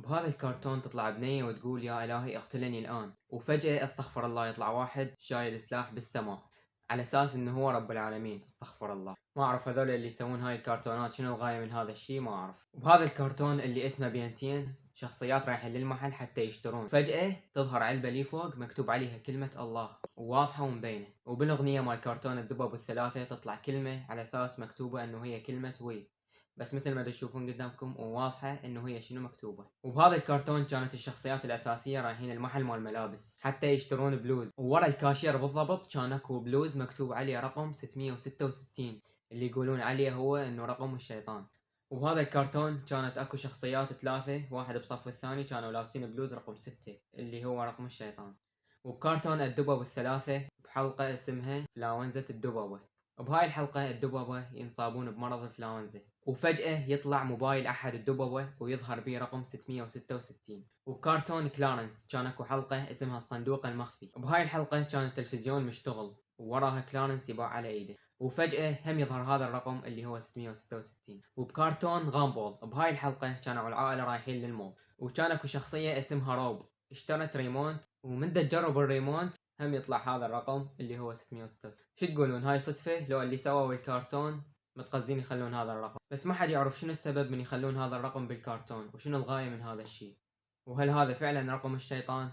وبهذا الكرتون تطلع بنية وتقول يا إلهي اقتلني الآن، وفجأة استغفر الله يطلع واحد شايل سلاح بالسماء على أساس إنه هو رب العالمين. استغفر الله. ما أعرف هذول اللي يسوون هاي الكرتونات شنو الغاية من هذا الشي، ما أعرف. وبهذا الكرتون اللي اسمه بنتين، شخصيات رايحين للمحل حتى يشترون، فجأة تظهر علبة لي فوق مكتوب عليها كلمة الله وواضحة ومبينة، وبالأغنية مال كرتون الدبب الثلاثة تطلع كلمة على أساس مكتوبة إنه هي كلمة وي، بس مثل ما تشوفون قدامكم وواضحة انه هي شنو مكتوبة. وبهذا الكرتون كانت الشخصيات الاساسية رايحين المحل مال ملابس حتى يشترون بلوز، وورا الكاشير بالضبط كان اكو بلوز مكتوب عليه رقم 666 اللي يقولون عليه هو انه رقم الشيطان. وبهذا الكرتون كانت اكو شخصيات ثلاثة، واحد بصف الثاني كانوا لابسين بلوز رقم 6 اللي هو رقم الشيطان. وبكرتون الدبب الثلاثة بحلقة اسمها فلاونزة الدببة، بهاي الحلقة الدببة ينصابون بمرض الفلاونزا، وفجأة يطلع موبايل أحد الدببة ويظهر به رقم 666. وبكرتون كلارنس كان اكو حلقة اسمها الصندوق المخفي، بهاي الحلقة كان التلفزيون مشتغل ووراها كلارنس يباع على ايده، وفجأة هم يظهر هذا الرقم اللي هو 666. وبكرتون غامبول بهاي الحلقة كانوا العائلة رايحين للمول، وكان اكو شخصية اسمها روب اشترت ريموت، ومن تجرب الريموت هم يطلع هذا الرقم اللي هو 666. شو تقولون، هاي صدفة لو اللي سووا الكرتون متقصدين يخلون هذا الرقم؟ بس ما حد يعرف شنو السبب من يخلون هذا الرقم بالكرتون وشنو الغاية من هذا الشيء، وهل هذا فعلا رقم الشيطان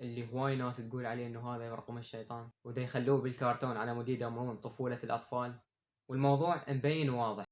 اللي هواي ناس تقول عليه انه هذا رقم الشيطان ودا يخلوه بالكرتون على مود يدمرون طفولة الاطفال. والموضوع مبين وواضح.